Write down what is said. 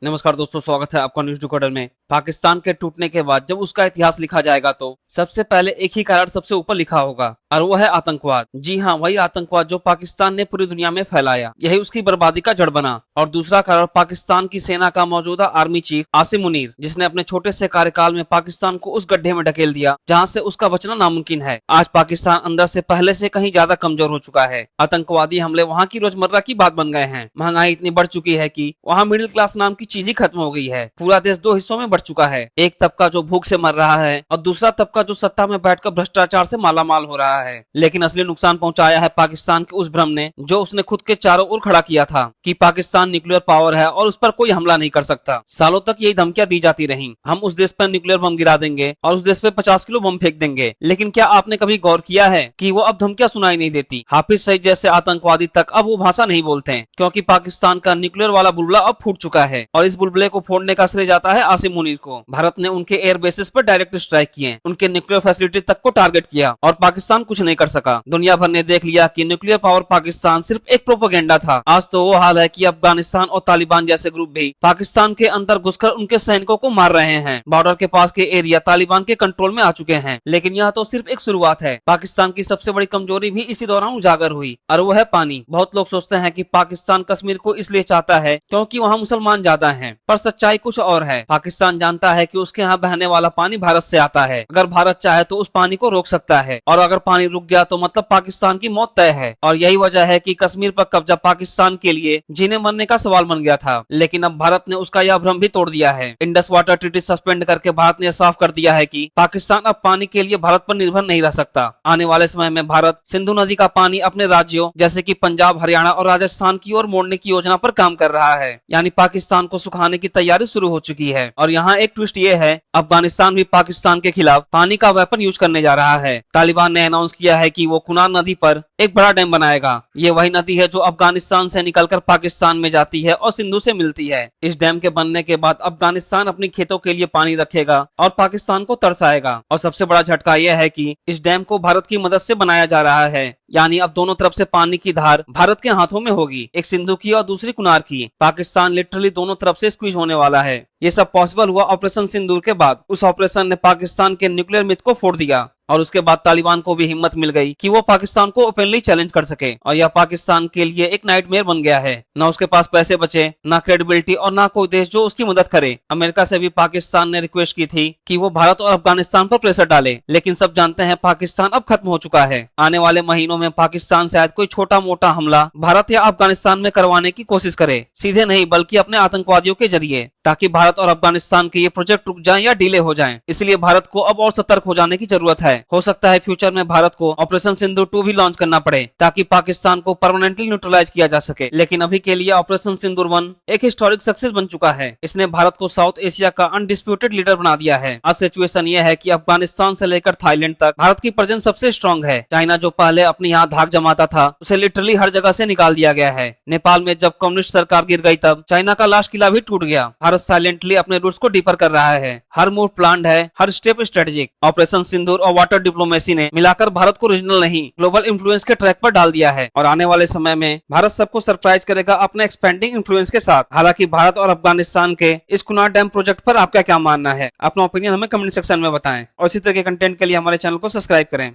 नमस्कार दोस्तों, स्वागत है आपका न्यूज डिकोडर में। पाकिस्तान के टूटने के बाद जब उसका इतिहास लिखा जाएगा तो सबसे पहले एक ही कारण सबसे ऊपर लिखा होगा और वो है आतंकवाद। जी हाँ, वही आतंकवाद जो पाकिस्तान ने पूरी दुनिया में फैलाया, यही उसकी बर्बादी का जड़ बना। और दूसरा कारण पाकिस्तान की सेना का मौजूदा आर्मी चीफ आसिम मुनीर, जिसने अपने छोटे से कार्यकाल में पाकिस्तान को उस गड्ढे में ढकेल दिया जहाँ से उसका बचना नामुमकिन है। आज पाकिस्तान अंदर से पहले से कहीं ज्यादा कमजोर हो चुका है। आतंकवादी हमले वहाँ की रोजमर्रा की बात बन गए हैं। महंगाई इतनी बढ़ चुकी है कि वहाँ मिडिल क्लास नाम की चीज ही खत्म हो गई है। पूरा देश दो हिस्सों में बढ़ चुका है, एक तबका जो भूख से मर रहा है और दूसरा तबका जो सत्ता में बैठकर भ्रष्टाचार से मालामाल हो रहा है। लेकिन असली नुकसान पहुंचाया है पाकिस्तान के उस भ्रम ने जो उसने खुद के चारों ओर खड़ा किया था कि पाकिस्तान न्यूक्लियर पावर है और उस पर कोई हमला नहीं कर सकता। सालों तक यही धमकियां दी जाती रहीं, हम उस देश पर न्यूक्लियर बम गिरा देंगे और उस देश पे 50 किलो बम फेंक देंगे। लेकिन क्या आपने कभी गौर किया है कि वो अब धमकियां सुनाई नहीं देती। हाफिज सईद जैसे आतंकवादी तक अब वो भाषा नहीं बोलते हैं, क्योंकि पाकिस्तान का न्यूक्लियर वाला बुलबुला अब फूट चुका है और इस बुलबुले को फोड़ने का श्रेय जाता है आसिम मुनीर को। भारत ने उनके एयर बेसिस पर डायरेक्ट स्ट्राइक किए, उनके न्यूक्लियर फैसिलिटी तक को टारगेट किया और पाकिस्तान कुछ नहीं कर सका। दुनिया भर ने देख लिया कि न्यूक्लियर पावर पाकिस्तान सिर्फ एक प्रोपेगेंडा था। आज तो वो हाल है कि अफगानिस्तान और तालिबान जैसे ग्रुप भी पाकिस्तान के अंदर घुसकर उनके सैनिकों को मार रहे हैं। बॉर्डर के पास के एरिया तालिबान के कंट्रोल में आ चुके हैं। लेकिन यह तो सिर्फ एक शुरुआत है। पाकिस्तान की सबसे बड़ी कमजोरी भी इसी दौरान उजागर हुई और वो है पानी। बहुत लोग सोचते हैं कि पाकिस्तान कश्मीर को इसलिए चाहता है क्योंकि वहाँ मुसलमान ज्यादा हैं, पर सच्चाई कुछ और है। पाकिस्तान जानता है कि उसके यहाँ बहने वाला पानी भारत से आता है। अगर भारत चाहे तो उस पानी को रोक सकता है और अगर पानी रुक गया तो मतलब पाकिस्तान की मौत तय है। और यही वजह है कि कश्मीर पर कब्जा पाकिस्तान के लिए जीने मरने का सवाल बन गया था। लेकिन अब भारत ने उसका यह भ्रम भी तोड़ दिया है। इंडस वाटर ट्रीटी सस्पेंड करके भारत ने साफ कर दिया है कि पाकिस्तान अब पानी के लिए भारत पर निर्भर नहीं रह सकता। आने वाले समय में भारत सिंधु नदी का पानी अपने राज्यों जैसे कि पंजाब, हरियाणा और राजस्थान की ओर मोड़ने की योजना पर काम कर रहा है। यानी पाकिस्तान को सुखाने की तैयारी शुरू हो चुकी है। और यहाँ एक ट्विस्ट ये है, अफगानिस्तान भी पाकिस्तान के खिलाफ पानी का वेपन यूज करने जा रहा है। तालिबान ने अनाउंस किया है कि वो कुनार नदी पर एक बड़ा डैम बनाएगा। ये वही नदी है जो अफगानिस्तान से निकलकर पाकिस्तान में जाती है और सिंधु से मिलती है। इस डैम के बनने के बाद अफगानिस्तान अपने खेतों के लिए पानी रखेगा और पाकिस्तान को तरसाएगा। और सबसे बड़ा झटका यह है कि इस डैम को भारत की मदद से बनाया जा रहा है। यानी अब दोनों तरफ से पानी की धार भारत के हाथों में होगी, एक सिंधु की और दूसरी कुनार की। पाकिस्तान लिटरली दोनों तरफ से स्क्वीज होने वाला है। ये सब पॉसिबल हुआ ऑपरेशन सिंदूर के बाद। उस ऑपरेशन ने पाकिस्तान के न्यूक्लियर मिथ को फोड़ दिया और उसके बाद तालिबान को भी हिम्मत मिल गई कि वो पाकिस्तान को ओपनली चैलेंज कर सके। और यह पाकिस्तान के लिए एक नाइटमेयर बन गया है। न उसके पास पैसे बचे, ना क्रेडिबिलिटी और ना कोई देश जो उसकी मदद करे। अमेरिका से भी पाकिस्तान ने रिक्वेस्ट की थी कि वो भारत और अफगानिस्तान पर प्रेशर डाले, लेकिन सब जानते हैं पाकिस्तान अब खत्म हो चुका है। आने वाले महीनों में पाकिस्तान शायद कोई छोटा मोटा हमला भारत या अफगानिस्तान में करवाने की कोशिश करे, सीधे नहीं बल्कि अपने आतंकवादियों के जरिए, ताकि भारत और अफगानिस्तान के ये प्रोजेक्ट रुक जाएं या डिले हो जाएं। इसलिए भारत को अब और सतर्क हो जाने की जरूरत है। हो सकता है फ्यूचर में भारत को ऑपरेशन सिंदूर 2 भी लॉन्च करना पड़े ताकि पाकिस्तान को परमानेंटली न्यूट्रलाइज किया जा सके। लेकिन अभी के लिए ऑपरेशन सिंदूर 1 एक हिस्टोरिक सक्सेस बन चुका है। इसने भारत को साउथ एशिया का अनडिस्प्यूटेड लीडर बना दिया है। आज सिचुएशन ये है कि अफगानिस्तान से लेकर थाईलैंड तक भारत की प्रेजेंस सबसे स्ट्रॉन्ग है। चाइना जो पहले अपने यहाँ धाक जमाता था, उसे लिटरली हर जगह से निकाल दिया गया है। नेपाल में जब कम्युनिस्ट सरकार गिर गई तब चाइना का लास्ट किला भी टूट गया। भारत साइलेंटली अपने रूट्स को डीपर कर रहा है। हर मूव प्लान्ड है, हर स्टेप स्ट्रेटेजिक। ऑपरेशन सिंदूर और वाटर डिप्लोमेसी ने मिलाकर भारत को रीजनल नहीं ग्लोबल इन्फ्लुएंस के ट्रैक पर डाल दिया है। और आने वाले समय में भारत सबको सरप्राइज करेगा अपने एक्सपेंडिंग इन्फ्लुएंस के साथ। हालांकि भारत और अफगानिस्तान के इस कुनार डैम प्रोजेक्ट पर आपका क्या मानना है? अपना ओपिनियन हमें कमेंट सेक्शन में बताएं और इसी तरह के कंटेंट के लिए हमारे चैनल को सब्सक्राइब करें।